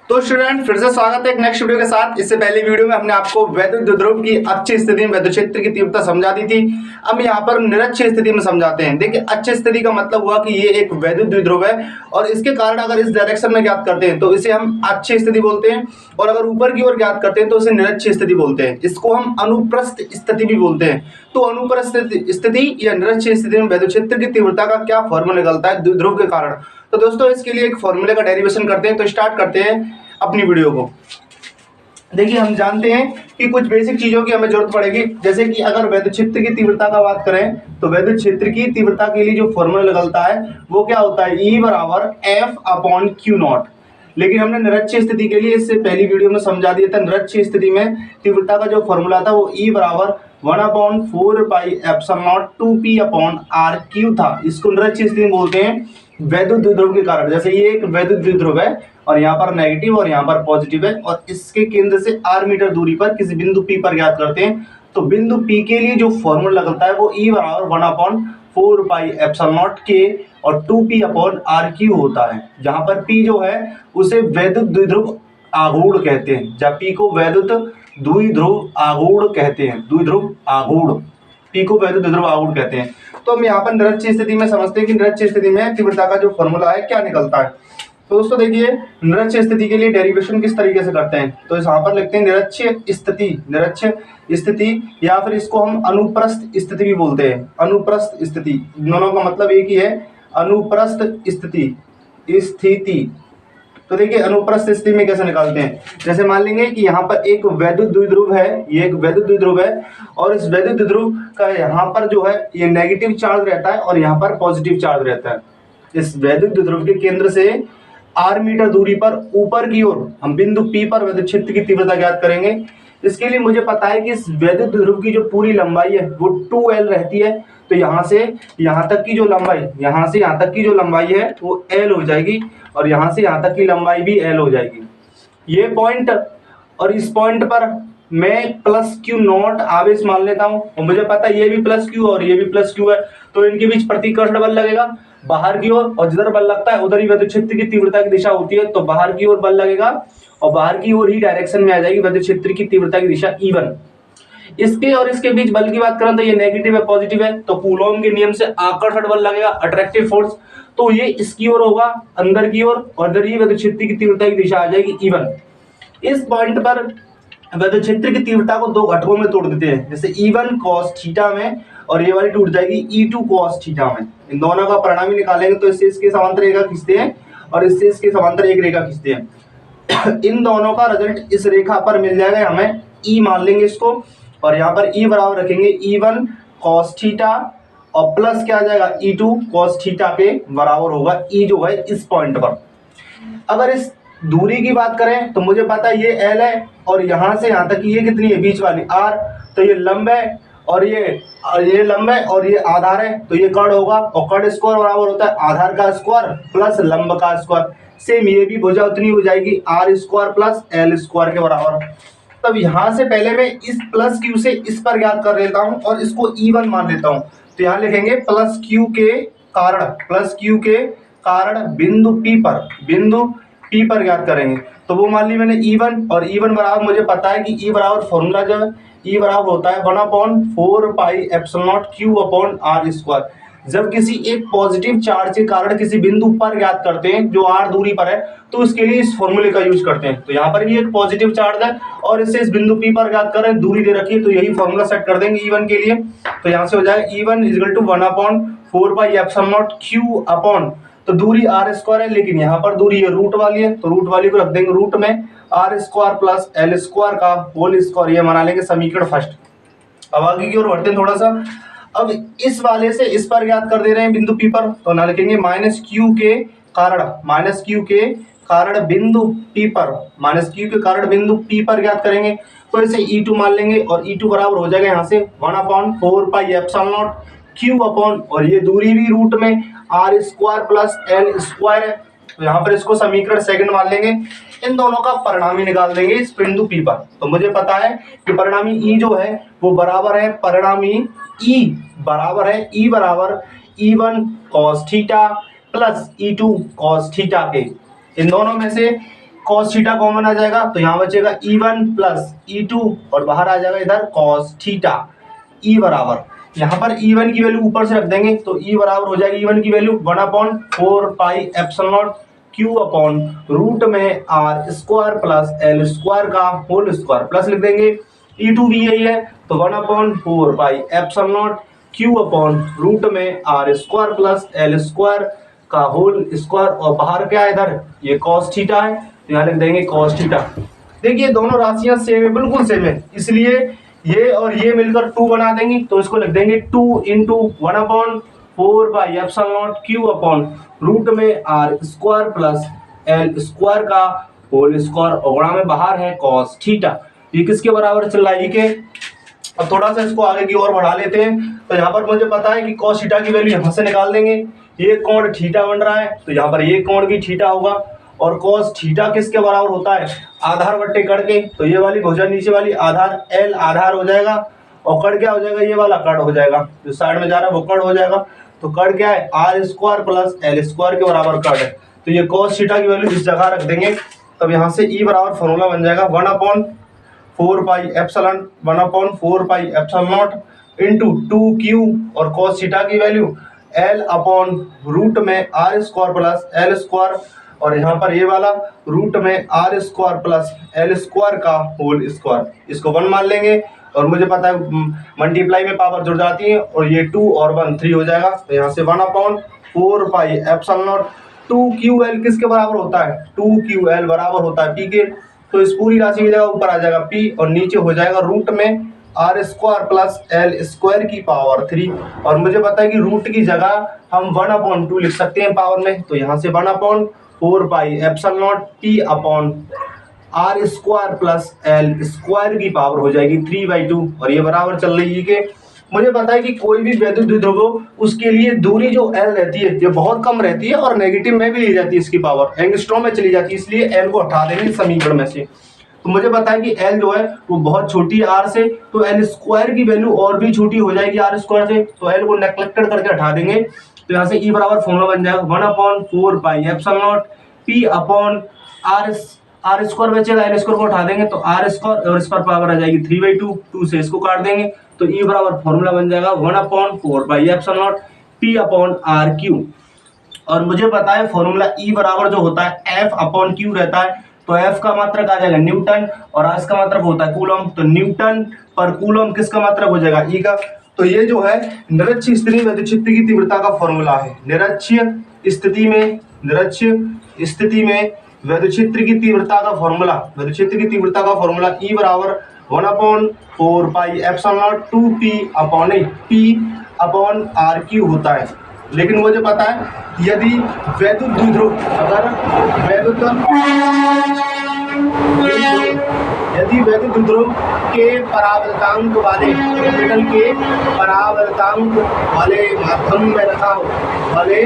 तो स्टूडेंट फिर से स्वागत है एक नेक्स्ट वीडियो के साथ। इससे पहले वीडियो में हमने आपको वैद्युत द्विध्रुव की अच्छी स्थिति में वैद्युत क्षेत्र की तीव्रता समझा दी थी। अब यहाँ पर निरक्षीय स्थिति में समझाते हैं। देखिए अच्छी स्थिति का मतलब हुआ कि ये एक वैद्युत द्विध्रुव है और इसके कारण अगर इस डायरेक्शन में ज्ञात करते हैं तो इसे हम अच्छी स्थिति बोलते हैं, और अगर ऊपर की ओर ज्ञात करते हैं तो इसे निरक्षीय स्थिति बोलते हैं। इसको हम अनुप्रस्थ स्थिति भी बोलते हैं। तो अनुप्रस्थ स्थिति या निरक्षीय स्थिति में वैद्युत क्षेत्र की तीव्रता का क्या फॉर्मूला निकलता है द्विध्रुव के कारण। तो दोस्तों इसके लिए एक फॉर्मूले का डेरिवेशन करते हैं। तो स्टार्ट करते हैं अपनी वीडियो को। देखिए हम जानते हैं कि कुछ बेसिक चीजों की हमें जरूरत पड़ेगी, जैसे कि अगर वैद्युत क्षेत्र की तीव्रता का बात करें तो वैद्युत क्षेत्र की तीव्रता के लिए जो फॉर्मूला निकलता है वो क्या होता है, E बराबर F/Q0। लेकिन हमने निरक्षीय स्थिति के लिए इससे पहली वीडियो में समझा दिया था। निरक्षीय स्थिति में तीव्रता का जो फॉर्मूला था वो E बराबर 1/4πε0 2P/RQ था। इसको निरक्षीय स्थिति में बोलते हैं वैद्युत द्विध्रुव के कारण। जैसे ये एक वैद्युत द्विध्रुव है और यहाँ पर नेगेटिव और यहाँ पर पॉजिटिव है, और इसके केंद्र से r मीटर दूरी पर किसी बिंदु P पर ज्ञात करते हैं। तो बिंदु P के लिए जो फॉर्मूला निकलता है वो E बराबर 1/4πε0 K और 2P/RQ होता है, जहां पर P जो है उसे वैद्युत द्विध्रुव आघूर्ण कहते हैं। जब P को वैद्युत द्विध्रुव आघूर्ण कहते हैं, द्विध्रुव आघूर्ण, P को वैद्युत द्विध्रुव आघूर्ण कहते हैं। तो हम यहाँ पर निरक्षीय स्थिति में समझते हैं कि निरक्षीय स्थिति में तीव्रता का जो फॉर्मूला है क्या निकलता है। तो दोस्तों देखिए निरक्षीय स्थिति के लिए डेरिवेशन किस तरीके से करते हैं। तो यहाँ पर लिखते हैं निरक्षीय स्थिति, या फिर इसको हम अनुप्रस्थ स्थिति भी बोलते हैं। अनुप्रस्थ स्थिति, दोनों का मतलब एक ही है, अनुप्रस्थ स्थिति। तो देखिए अनुप्रस्थ स्थिति में कैसे निकालते हैं। जैसे मान लेंगे कि यहाँ पर एक वैद्युत द्विध्रुव है, ये एक वैद्युत द्विध्रुव है, और इस वैद्युत द्विध्रुव का यहाँ पर जो है ये नेगेटिव चार्ज रहता है और यहाँ पर पॉजिटिव चार्ज रहता है। इस वैद्युत द्विध्रुव के केंद्र से r मीटर दूरी पर ऊपर की ओर हम बिंदु P पर वैद्युत क्षेत्र की तीव्रता ज्ञात करेंगे। इसके लिए मुझे पता है कि इस वैद्युत द्विध्रुव की जो पूरी लंबाई है वो 2l रहती है। तो यहाँ से यहाँ तक की जो लंबाई, यहाँ से यहाँ तक की जो लंबाई है वो l हो जाएगी, और यहाँ से यहाँ तक की लंबाई भी l हो जाएगी। ये पॉइंट और इस पॉइंट पर मैं +Q0 आवेश मान लेता हूँ, और मुझे पता है ये भी +Q और ये भी +Q है, तो इनके बीच प्रतिकर्षण बल लगेगा बाहर की ओर, और जिधर बल लगता है उधर ही वैद्युत क्षेत्र की तीव्रता की दिशा होती है। तो बाहर की ओर बल लगेगा और बाहर की ओर ही डायरेक्शन में आ जाएगी वैद्युत क्षेत्र की तीव्रता की दिशा E1। इसके और इसके बीच बल की बात करें तो ये नेगेटिव है पॉजिटिव है, तो कूलॉम के नियम से आकर्षण बल लगेगा, अट्रैक्टिव फोर्स। तो ये इसकी ओर होगा अंदर की ओर, और इधर ही वैद्युत क्षेत्र की तीव्रता की दिशा आ जाएगी E1। इस पॉइंट पर वैद्युत क्षेत्र की तीव्रता को दो घटकों में तोड़ देते हैं, जैसे E1 cos थीटा में, और ये वाली टूट जाएगी E2 cos थीटा में। इन दोनों का परिणामी निकालेंगे तो इससे इसके समांतर रेखा खींचते हैं और इससे इसके समांतर एक रेखा खींचते हैं। इन दोनों का रिजल्ट इस रेखा पर मिल जाएगा, हमें E मान लेंगे इसको, और यहाँ पर E बराबर रखेंगे E1 cos थीटा, और प्लस क्या आ जाएगा E2 cos थीटा के बराबर होगा E जो है इस पॉइंट पर। अगर इस दूरी की बात करें तो मुझे पता है ये L है, और यहाँ से यहाँ तक ये कितनी है बीच वाली R, तो ये लंब है, और ये लंब है और ये आधार है, तो ये कर्ण होगा, और कर्ण स्क्वायर बराबर होता है आधार का स्क्वायर प्लस लंब का स्क्वायर। सेम ये भी भुजा उतनी हो जाएगी R square plus L square के बराबर। तब यहाँ से पहले मैं इस +Q से इस पर ज्ञात कर लेता हूँ और इसको E1 मान लेता हूँ। तो यहाँ लिखेंगे +Q के कारण बिंदु P पर ज्ञात करेंगे। तो वो मान ली मैंने E1, और E1 बराबर मुझे पता है कि E बराबर फॉर्मूला जो है E बराबर होता है 1/4πε0 Q/R²। जब किसी एक पॉजिटिव चार्ज के कारण किसी बिंदु पर ज्ञात करते हैं जो r दूरी पर है, तो उसके लिए इस फॉर्मूले का यूज करते हैं। तो यहाँ पर भी एक पॉजिटिव चार्ज है और इससे इस बिंदु P पर ज्ञात करें, दूरी दे रखी है, तो यही फॉर्मूला सेट कर देंगे E1 के लिए। तो यहाँ से हो जाएगा E1 = 1/4πε0 Q/, तो दूरी R² है, लेकिन यहाँ पर दूरी ये रूट वाली है, तो रूट वाली को रख देंगे रूट में R² प्लस L² का होल स्क्वायर, ये बना लेंगे समीकरण फर्स्ट। अब आगे की ओर बढ़ते हैं थोड़ा सा। अब इस वाले से इस पर ज्ञात कर दे रहे हैं बिंदु P पर, तो ना लिखेंगे -Q के कारण बिंदु P पर ज्ञात करेंगे, तो इसे E2 मान लेंगे, और E2 बराबर हो जाएगा यहाँ से 1/4πε0 Q/, और ये दूरी भी रूट में R² प्लस L² है, तो यहाँ पर इसको समीकरण सेकंड मान लेंगे। इन दोनों का परिणामी निकाल देंगे इस बिंदु P पर। तो मुझे पता है कि परिणामी E जो है वो बराबर है, परिणामी E बराबर E1 cos theta plus E2 cos theta के। इन दोनों में से cos थीटा कॉमन आ जाएगा तो यहाँ बचेगा E1 प्लस E2 और बाहर आ जाएगा इधर cos थीटा। E बराबर यहाँ पर E1 की वैल्यू ऊपर से रख देंगे तो E बराबर हो जाएगी E1 की value 1/4 pi epsilon not Q upon root में R square plus L square का होल स्क्वायर प्लस लिख देंगे। E2 भी यही है तो 1/4 pi epsilon not Q upon root में R square plus L square का होल स्क्वायर और बाहर क्या है इधर ये cos थीटा है तो यहाँ लिख देंगे cos थीटा। देखिए दोनों राशियां सेम है, बिल्कुल सेम है, इसलिए ये और ये मिलकर 2 बना देंगे तो इसको लिख देंगे 2 into 1/4 pi epsilon not Q upon root में R square plus L square का होल स्क्वायर और गुणा में बाहर है cos थीटा। ये किसके बराबर चल रहा है के। अब थोड़ा सा इसको आगे की ओर बढ़ा लेते हैं तो यहाँ पर मुझे पता है कि cos थीटा की वैल्यू यहाँ से निकाल देंगे। ये कोण थीटा बन रहा है तो यहाँ पर ये कोण भी थीटा होगा और cos थीटा किसके बराबर होता है आधार बट्टे कड़ के, तो ये वाली भुजा नीचे वाली आधार L आधार हो जाएगा और कड़ क्या हो जाएगा ये वाला कड़ हो जाएगा, जो साइड में जा रहा है वो कड़ हो जाएगा। तो कड़ क्या है R square plus L square के बराबर कड़ है तो ये cos थीटा की वैल्यू इस जगह रख देंगे। तब यहाँ से E बराबर फॉर्मूला बन जाएगा 1/4 pi epsilon not into 2Q और cos थीटा की वैल्यू L अपॉन रूट में R square plus L square और यहाँ पर ये वाला रूट में R square plus L square का होल स्क्वायर, इसको 1 मान लेंगे और मुझे पता है मल्टीप्लाई में पावर जुड़ जाती है और ये 2 और 1 3 हो जाएगा तो यहाँ से 1/4 पाई एप्सिलॉन नॉट 2QL किसके बराबर होता है 2QL बराबर होता है P के। तो इस पूरी राशि की जगह ऊपर आ जाएगा P और नीचे हो जाएगा रूट में R square plus L square की पावर 3 और मुझे पता है कि रूट की जगह हम 1/2 लिख सकते हैं पावर में तो यहाँ से 1/4 pi epsilon not P upon R square plus L square की पावर हो जाएगी 3/2 और ये बराबर चल रही है कि मुझे पता है कि कोई भी वैद्युत द्विध्रुव हो उसके लिए दूरी जो L रहती है ये बहुत कम रहती है और नेगेटिव में भी ली जाती है, इसकी पावर एंगस्ट्रॉम में चली जाती है, इसलिए L को हटा देंगे समीकरण में से। तो मुझे पता है कि L जो है वो बहुत छोटी है R से तो L स्क्वायर की वैल्यू और भी छोटी हो जाएगी R स्क्वायर से तो L को नेग्लेक्टेड करके हटा देंगे तो यहाँ से E बराबर फॉर्मूला बन जाएगा 1/4 pi epsilon not P upon R square बचेगा L स्क्वायर को हटा देंगे तो R स्क्वायर और इस पर पावर आ जाएगी 3/2 2 से इसको काट देंगे तो E बराबर फॉर्मूला बन जाएगा 1/4 pi epsilon not P upon RQ और मुझे पता है फॉर्मूला E बराबर जो होता है F अपॉन Q रहता है तो F का मात्रक आ जाएगा न्यूटन और R का मात्रक होता है कूलम तो न्यूटन पर कूलम किसका मात्रक हो जाएगा E का। तो ये जो है निरक्ष स्थिति में विद्युत की तीव्रता का फॉर्मूला है। निरक्ष स्थिति में विद्युत क्षेत्र की तीव्रता का फॉर्मूला E बराबर 1/4 pi epsilon not 2P upon RQ होता है। लेकिन मुझे पता है यदि वैद्युत द्विध्रुव के परावर्तांक वाले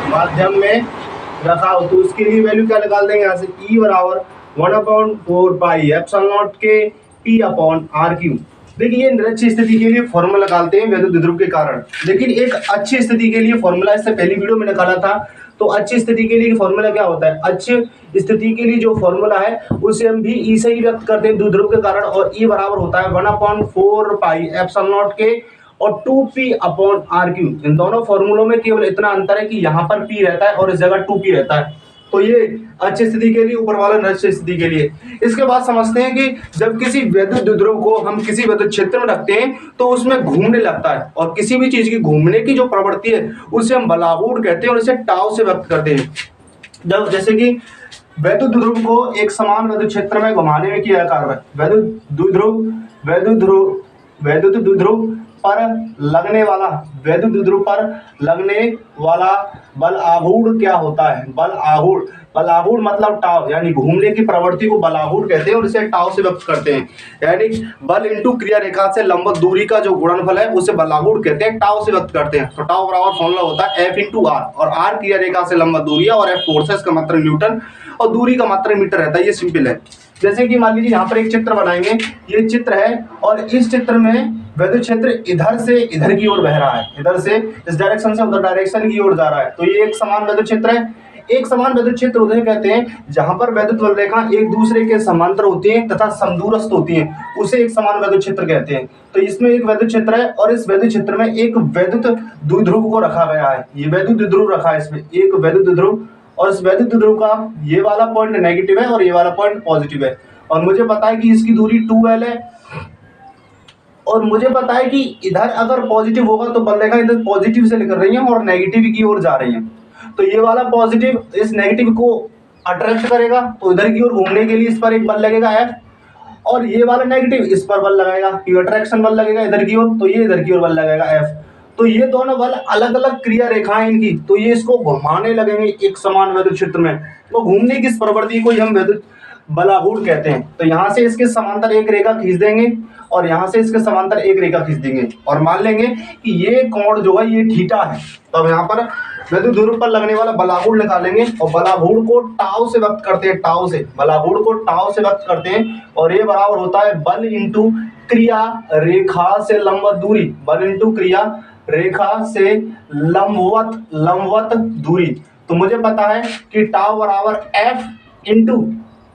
माध्यम में रखा हो तो उसके लिए वैल्यू क्या निकाल देंगे यहाँ से E बराबर 1/4 पाई एप्सिलॉन नॉट के P अपॉन RQ। देखिए ये निरक्ष स्थिति के लिए फॉर्मूला निकालते हैं वैद्युत द्विध्रुव के कारण, लेकिन एक अच्छी स्थिति के लिए फॉर्मूला इससे पहली वीडियो में निकाला था। तो अच्छी स्थिति के लिए फॉर्मूला क्या होता है, अच्छी स्थिति के लिए जो फॉर्मूला है उसे हम भी E से ही व्यक्त करते हैं द्विध्रुव के कारण और E बराबर होता है 1/4 पाई एप्सिलॉन नॉट के और 2P अपॉन RQ। इन दोनों फॉर्मूलों में केवल इतना अंतर है कि यहाँ पर P रहता है और इस जगह 2P रहता है। तो ये अच्छी स्थिति के लिए, ऊपर वाला निरक्ष स्थिति के लिए। इसके बाद समझते हैं कि जब किसी वैद्युत द्विध्रुव को हम किसी वैद्युत क्षेत्र में रखते हैं तो उसमें घूमने लगता है और किसी भी चीज की घूमने की जो प्रवृत्ति है उसे हम बलागुण कहते हैं और इसे टाउ से व्यक्त करते हैं। जब जैसे कि वैद्युत द्विध्रुव को एक समान वैद्युत क्षेत्र में घुमाने में किया कार्य वैद्युत द्विध्रुव पर लगने वाला बल आघूर्ण क्या होता है, बल आघूर्ण मतलब टाव, यानी घूमने की प्रवृत्ति को बल आघूर्ण कहते हैं और इसे टाव से व्यक्त करते हैं। यानी बल इंटू क्रिया रेखा से लंबवत दूरी का जो गुणनफल है उसे बल आघूर्ण कहते हैं, टाव से व्यक्त करते हैं। तो टाव बराबर फॉर्मूला होता है F इंटू R और R क्रिया रेखा से लंबवत दूरी है और F फोर्सेस का मात्रक न्यूटन और दूरी का मात्रक मीटर रहता है। ये सिंपल है। जैसे कि मान लीजिए यहाँ पर एक चित्र बनाएंगे, ये चित्र है और इस चित्र में वैद्युत क्षेत्र इधर से इधर की ओर बह रहा है, इधर से इस डायरेक्शन से उधर डायरेक्शन की ओर जा रहा है। तो ये एक समान वैद्युत क्षेत्र है। एक समान वैद्युत क्षेत्र उसे कहते हैं जहां पर वैद्युत वल रेखा एक दूसरे के समांतर होती हैं तथा समदूरस्थ होती हैं, उसे एक समान वैद्युत क्षेत्र कहते हैं। तो इसमें एक वैद्युत क्षेत्र है और इस वैद्युत क्षेत्र में एक वैद्युत द्विध्रुव को रखा गया है। ये वैद्युत द्विध्रुव रखा है, इसमें एक वैद्युत द्विध्रुव, और इस वैद्युत द्विध्रुव का ये वाला पॉइंट नेगेटिव है और ये वाला पॉइंट पॉजिटिव है। और मुझे पता है कि इसकी दूरी 2L है, और मुझे पता है कि इधर अगर पॉजिटिव होगा तो बल रेखा इधर पॉजिटिव से निकल रही है और नेगेटिव की ओर जा रही है। तो ये वाला पॉजिटिव इस नेगेटिव को अट्रैक्ट करेगा, तो इधर की ओर घूमने के लिए इस पर एक बल लगेगा F, और ये वाला नेगेटिव इस पर बल लगाएगा, ये अट्रैक्शन बल लगेगा इधर की ओर, तो ये इधर की ओर बल लगेगा F। तो ये दोनों बल अलग अलग क्रिया रेखाएं इनकी, तो ये इसको घुमाने लगेंगे एक समान वैद्युत क्षेत्र में। तो घूमने की इस प्रवृत्ति को हम वैद्युत बलागुण कहते हैं। तो यहाँ से इसके समांतर एक रेखा खींच देंगे और यहाँ से इसके समांतर एक रेखा खींच देंगे और मान लेंगे कि ये कोण जो है ये थीटा है। तो अब यहाँ पर वैद्युत ध्रुव पर लगने वाला बलागुण निकालेंगे और बलागुण को टाउ से व्यक्त करते हैं, टाउ से बलागुण को टाउ से व्यक्त करते हैं, और ये बराबर होता है बल इंटू क्रिया रेखा से लंबवत दूरी, बल इंटू क्रिया रेखा से लंबवत दूरी। तो मुझे पता है कि टाउ बराबर F इंटू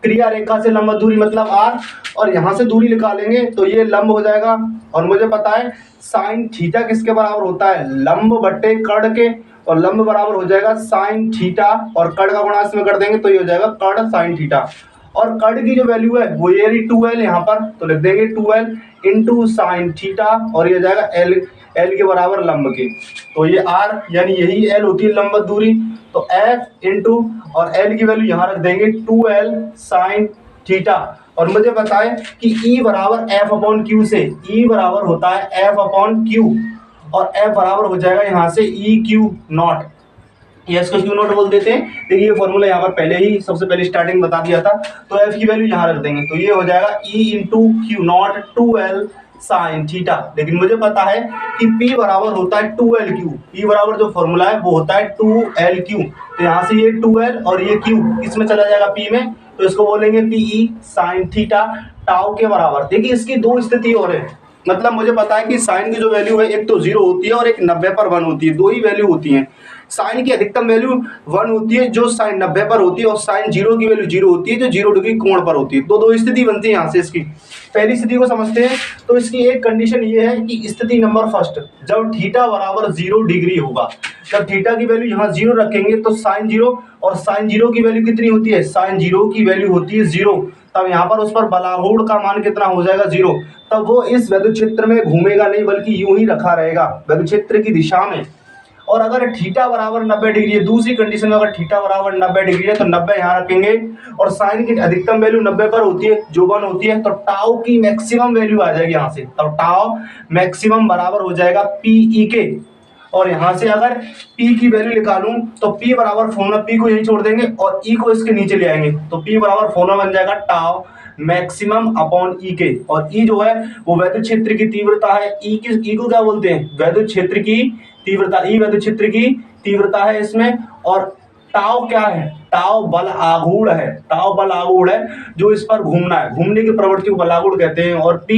क्रिया रेखा से लंबवत दूरी मतलब R, और यहाँ से दूरी निकालेंगे तो ये लंब हो जाएगा। और मुझे पता है साइन थीटा किसके बराबर होता है, लंब बट्टे कर्ण के, और लंब बराबर हो जाएगा साइन थीटा, और कर्ण का गुणा इसमें कर देंगे तो ये हो जाएगा कर्ण साइन थीटा। और कर्ण की जो वैल्यू है वो ये रही 2L यहाँ पर, तो लिख देंगे 2L इंटू साइन थीटा, और ये हो जाएगा L के बराबर लंब के। तो ये R यानी यही L होती है लंबवत दूरी, तो F इंटू और L की वैल्यू यहाँ रख देंगे 2L साइन थीटा। और मुझे पता है कि E बराबर F अपॉन Q से, E बराबर होता है F अपॉन Q, और F बराबर हो जाएगा यहाँ से EQ नॉट, या इसको Q नॉट बोल देते हैं। देखिए ये फॉर्मूला यहाँ पर पहले ही सबसे पहले स्टार्टिंग बता दिया था, तो F की वैल्यू यहाँ रख देंगे, तो ये हो जाएगा E into Q not 2L sine theta. लेकिन मुझे पता है कि P बराबर होता है 2LQ, P बराबर जो फॉर्मूला है वो होता है 2LQ। तो यहाँ से ये 2L और ये Q किसमें चला जाएगा, P में, तो इसको बोलेंगे PE साइन थीटा टाउ के बराबर। देखिए इसकी दो स्थिति और है, मतलब मुझे पता है कि साइन की जो वैल्यू है एक तो 0 होती है और एक 90 पर 1 होती है, दो ही वैल्यू होती हैं। साइन की अधिकतम वैल्यू 1 होती है जो साइन 90 पर होती है, और साइन 0 की वैल्यू 0 होती है जो 0 डिग्री कोण पर होती है। तो दो स्थिति बनती है यहाँ से। इसकी पहली स्थिति को समझते हैं। तो इसकी एक कंडीशन ये है कि स्थिति नंबर फर्स्ट, जब थीटा बराबर 0 डिग्री होगा, जब थीटा की वैल्यू यहाँ 0 रखेंगे तो साइन 0, और साइन 0 की वैल्यू कितनी होती है, साइन 0 की वैल्यू होती है 0, तब यहाँ पर उस पर बलागुण का मान कितना हो जाएगा 0। तब वो इस वैद्युत क्षेत्र में घूमेगा नहीं, बल्कि यूं ही रखा रहेगा वैद्युत क्षेत्र की दिशा में। और अगर थीटा बराबर 90 डिग्री है, दूसरी कंडीशन में अगर थीटा बराबर 90 डिग्री है तो 90 यहाँ रखेंगे, और साइन की अधिकतम वैल्यू 90 पर होती है जो 1 होती है, तो टाउ की मैक्सिमम वैल्यू आ जाएगी यहाँ से, तब टाउ मैक्सिमम बराबर हो जाएगा PE के। और यहाँ से अगर P की वैल्यू निकालूं तो P बराबर फॉर्मूला, P को यही छोड़ देंगे और E को इसके नीचे ले आएंगे, तो P बराबर फॉर्मूला बन जाएगा टाउ मैक्सिमम अपॉन E के। और E जो है वो वैद्युत क्षेत्र की तीव्रता है। E को क्या बोलते हैं, वैद्युत क्षेत्र की तीव्रता। E वैद्युत क्षेत्र की तीव्रता है इसमें। और टाउ क्या है, टाउ बल आघूर्ण है, टाउ बल आघूर्ण है जो इस पर घूमना है, घूमने की प्रवृत्ति को बल आघूर्ण कहते हैं। और P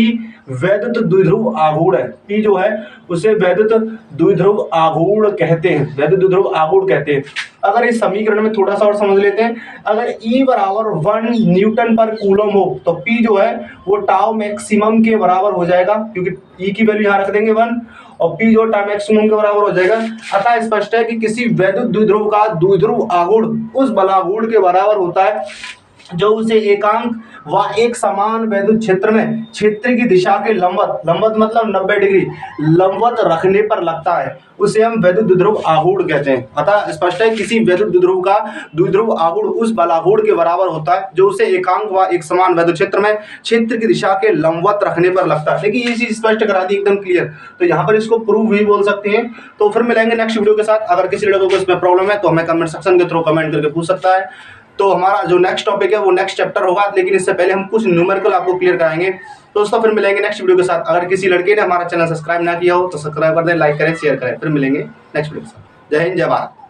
वैद्युत द्विध्रुव आघूर्ण है, P जो है उसे वैद्युत द्विध्रुव आघूर्ण कहते हैं, वैद्युत द्विध्रुव आघूर्ण कहते हैं। अगर इस समीकरण में थोड़ा सा और समझ लेते हैं, अगर E बराबर 1 न्यूटन पर कूलम हो तो P जो है वो टाउ मैक्सिमम के बराबर हो जाएगा, क्योंकि E की वैल्यू यहाँ रख देंगे 1, और P जो टाउ मैक्सिमम के बराबर हो जाएगा। अतः स्पष्ट है कि किसी वैद्युत द्विध्रुव का द्विध्रुव आघूर्ण उस बलागुण के बराबर होता है जो उसे एकांक व एक समान वैद्युत क्षेत्र में क्षेत्र की दिशा के लंबवत, लंबवत मतलब 90 डिग्री लंबवत रखने पर लगता है, उसे हम वैद्युत द्विध्रुव आघूर्ण कहते हैं। अतः स्पष्ट है किसी वैद्युत द्विध्रुव का द्विध्रुव आघूर्ण उस बलागुण के बराबर होता है जो उसे एकांक व एक समान वैद्युत क्षेत्र में क्षेत्र की दिशा के लंबवत रखने पर लगता है। देखिए ये चीज स्पष्ट करा दी एकदम क्लियर, तो यहाँ पर इसको प्रूव भी बोल सकते हैं। तो फिर मिलेंगे नेक्स्ट वीडियो के साथ। अगर किसी लड़कों को इसमें प्रॉब्लम है तो हमें कमेंट सेक्शन के थ्रू कमेंट करके पूछ सकता है। तो हमारा जो नेक्स्ट टॉपिक है वो नेक्स्ट चैप्टर होगा, लेकिन इससे पहले हम कुछ न्यूमेरिकल आपको क्लियर कराएंगे। दोस्तों फिर मिलेंगे नेक्स्ट वीडियो के साथ। अगर किसी लड़के ने हमारा चैनल सब्सक्राइब ना किया हो तो सब्सक्राइब कर दें, लाइक करें, शेयर करें। फिर मिलेंगे नेक्स्ट वीडियो के साथ। जय हिंद, जय भारत।